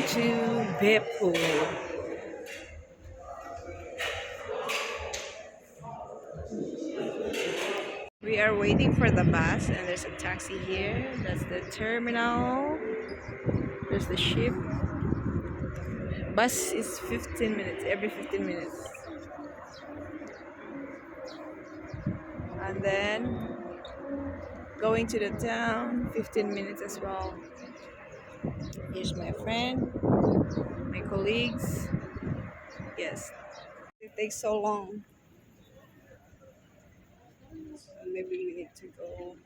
to Beppu. We are waiting for the bus, and there's a taxi here. That's the terminal. There's the ship. Bus is 15 minutes, every 15 minutes. And then going to the town, 15 minutes as well. Here's my friend, my colleagues. Yes, it takes so long. So maybe we need to go.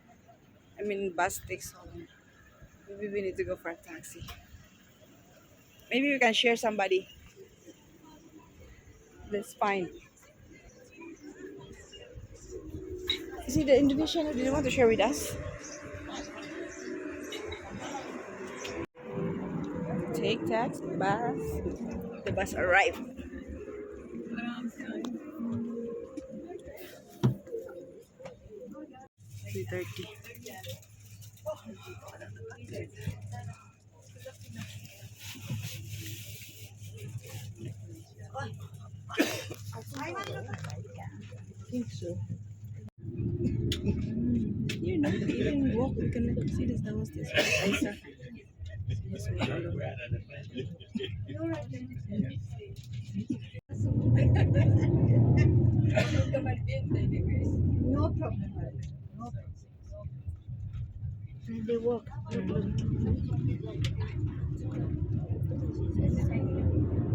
Bus takes so long. Maybe we need to go for a taxi. Maybe we can share somebody. That's fine. You see the Indonesian who didn't want to share with us? Take taxi, bus. The bus arrived. 3:30. I think so. You know, even walk, we can see this downstairs. Aisa. No problem. No problem. And they walk.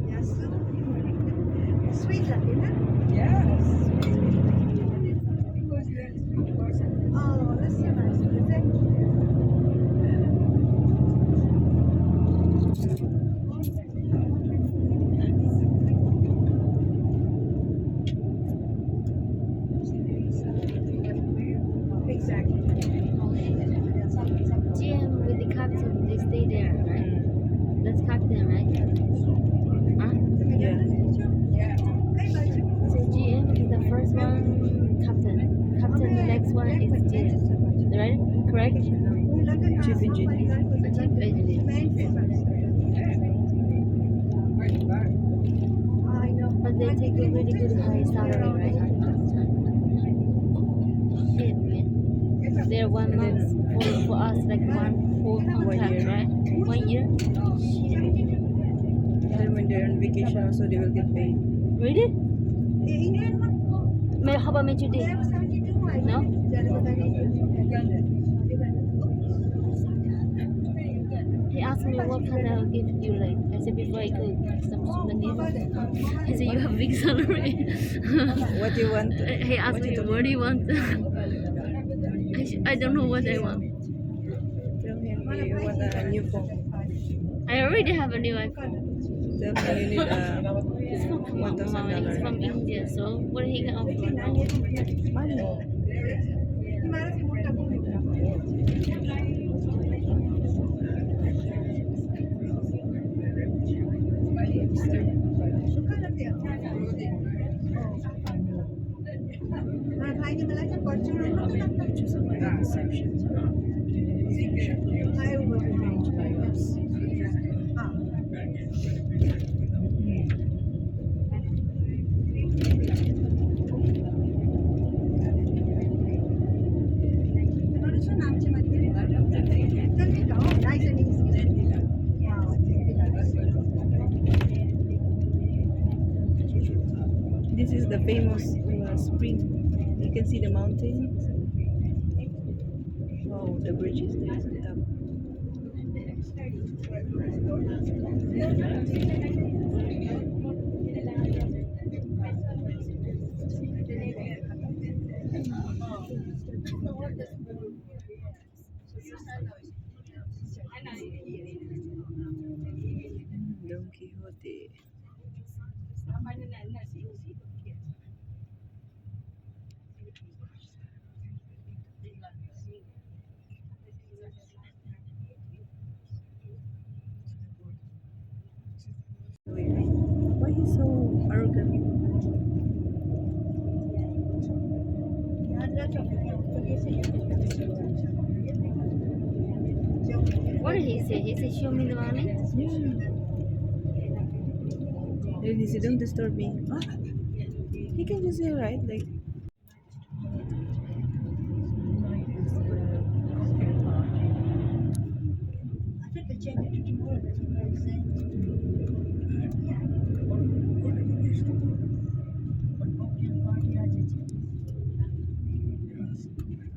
Yes. Sweet Latina? Yes. Because you are a sweet person. Oh, that's so nice. Is it? Exactly. GM with the captain, they stay there, right? That's captain, right? Huh? Yeah. So GM is the first one, captain. Captain, the next one is GM. Right? Correct? Chief engineer. Chief engineer. But they take a really good high salary, right? Shit, man. They're 1 month for us, like one whole contract, right? 1 year? Then when they're on vacation also they will get paid. Really? How about Mechuti? No? He asked me what kind of gift you like. I said before I cook some souvenir. He said you have big salary. What do you want? He asked me what do you want? I don't know what I want. Tell him you want a new phone. I already have a new iPhone. Tell him you need He's from $1,000. He's from India, so what he can offer now? Money. This is the famous spring. You can see the mountains. Oh, the bridge is there at the top. Don Quixote. Why he's so arrogant? What did he say? He said, show me the money. Yeah. And he said, don't disturb me. Huh? He can just say, right? Like,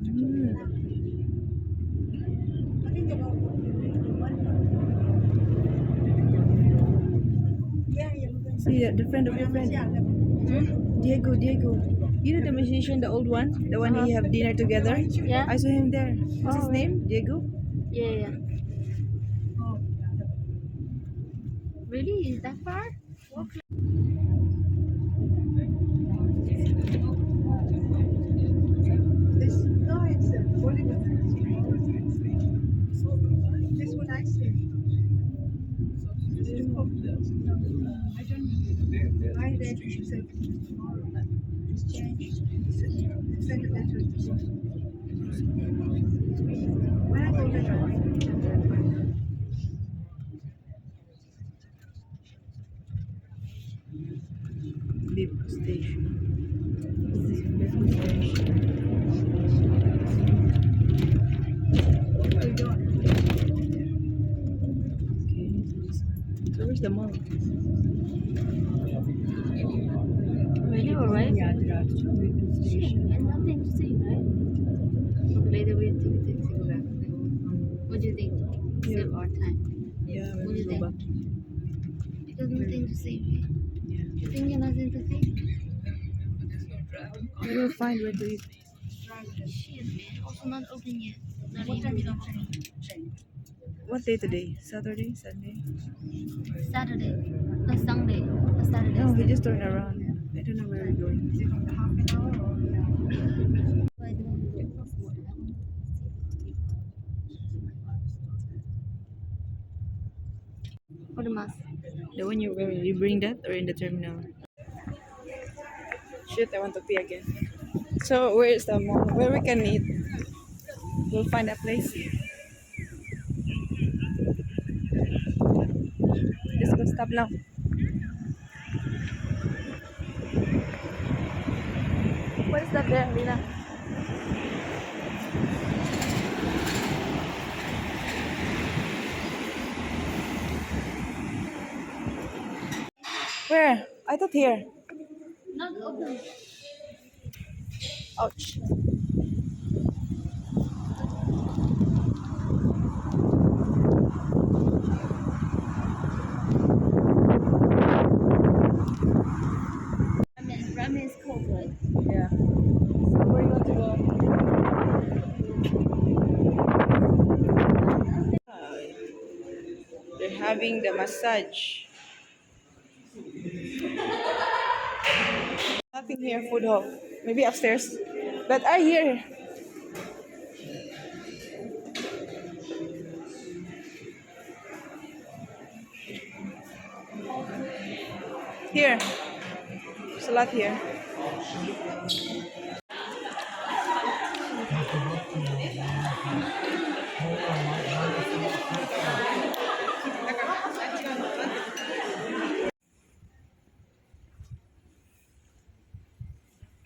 mm. See that the friend of your friend, Diego. You know the musician, the old one, the one he have dinner together. Yeah. I saw him there. What's his Oh, name? Diego. yeah, yeah. Really? Is that far? Beppu station. This is Beppu station. Okay, so this one. So where's the mall? Really? Alright. Beppu station. And nothing to say, right? Later we think things go back. What do you think? Yeah. Save our time. Yeah, What do we you go think? back. There's nothing to say, right? Yeah. You think there's nothing to say? We will find where to eat. Shit, man. Also not open yet. Not even open. What day today? Saturday? Sunday? Saturday. No, Sunday. Saturday. No, we just turned around. I don't know where we're going. I don't want to go. For the mask. The one you're wearing, you bring that or in the terminal? Shit, I want to pee again. So where is the mall? Where we can eat? We'll find a place. Just go stop now. What is that there, Lina? Where? I thought here. Not open. Ouch. Ramen is cold, right? Yeah. So where you want to go? They're having the massage. Nothing here, food hall. Maybe upstairs. But I hear. Here. There's a lot here.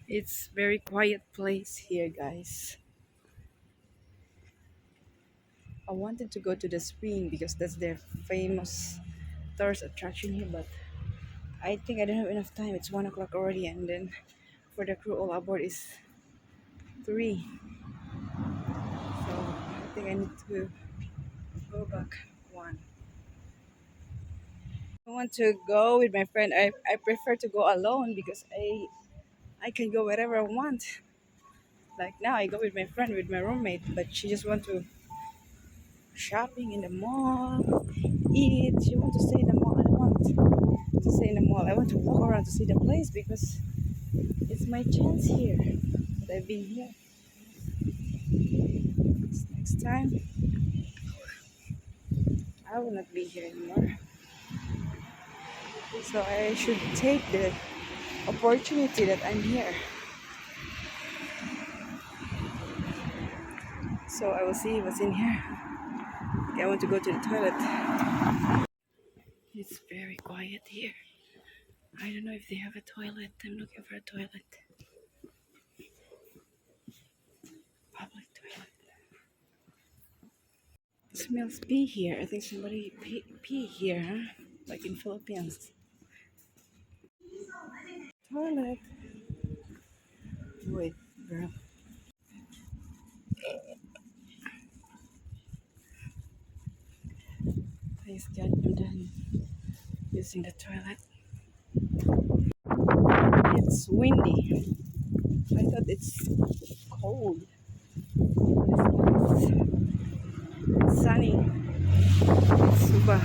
It's very quiet place here, guys. I wanted to go to the spring because that's their famous tourist attraction here, but I think I don't have enough time. It's 1 o'clock already, and then for the crew all aboard is 3. So I think I need to go back 1. I want to go with my friend. I prefer to go alone because I can go wherever I want. Like now, I go with my friend, with my roommate, but she just want to shopping in the mall, eat. She want to stay in the mall. I don't want to stay in the mall. I want to walk around to see the place because it's my chance here. But I've been here. Next time, I will not be here anymore. So I should take the opportunity that I'm here. So I will see what's in here. Okay, I want to go to the toilet. It's very quiet here. I don't know if they have a toilet. I'm looking for a toilet. Public toilet. It smells pee here. I think somebody pee here, huh? Like in Philippines. Toilet. Wait, girl. Please God, I'm done using the toilet. It's windy. I thought it's cold. It's sunny. It's super.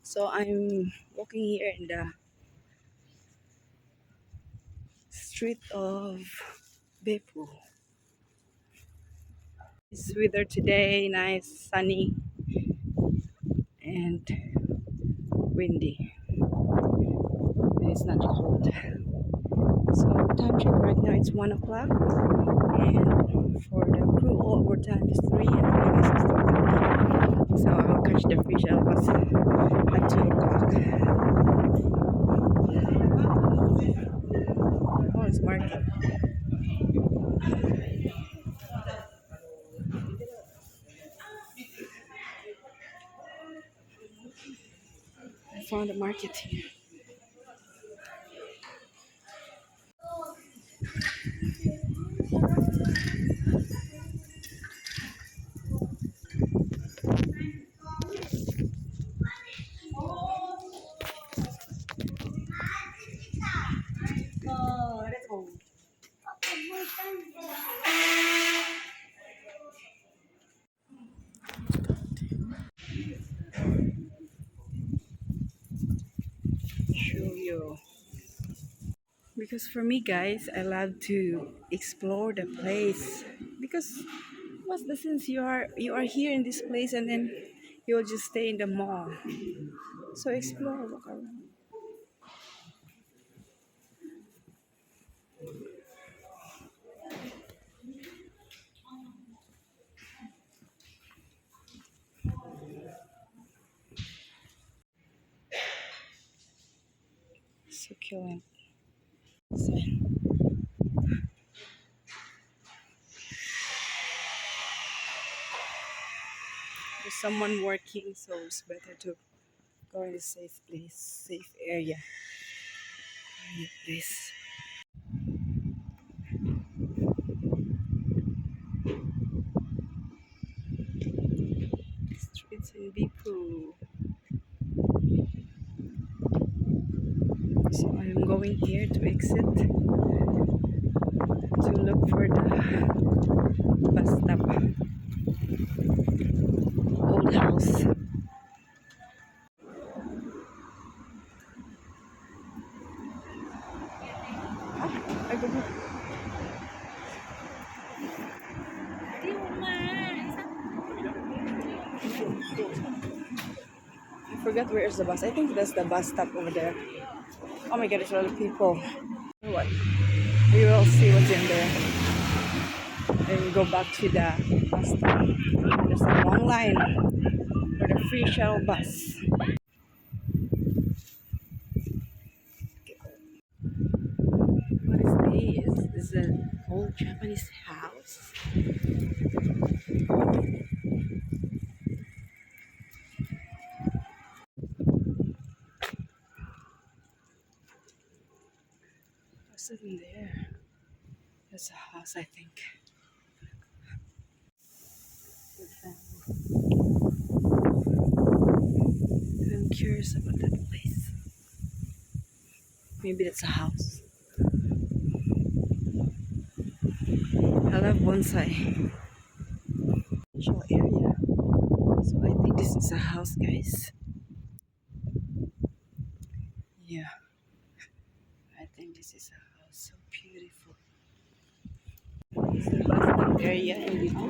So I'm walking here in the street of Beppu. It's weather today, nice, sunny, and windy. It's not cold. So time check right now it's 1 o'clock, and for the crew overtime is 3 and for us is 2:30. So I will catch the free shuttle bus at 2 o'clock. Oh, it's market. I found a market here. Show you. Because for me, guys, I love to explore the place. Because what's the sense you are here in this place and then you'll just stay in the mall. So explore, walk around. Succulent. So, there's someone working, so it's better to go in a safe place, safe area. Quiet place. Streets in Beppu. So I'm going here to exit to look for the bus stop. Old house. I don't know. I forgot where is the bus. I think that's the bus stop over there. Oh my god, there's a lot of people. What? We will see what's in there. Then go back to the bus stop. There's a long line for the free shuttle bus. What is this? This is an old Japanese house. What's in there? That's a house, I think. Good family. I'm curious about that place. Maybe that's a house. I love bonsai. Show area. So I think this is a house, guys. Yeah, I think this is a house. So beautiful. It's the bus stop area in Beppu.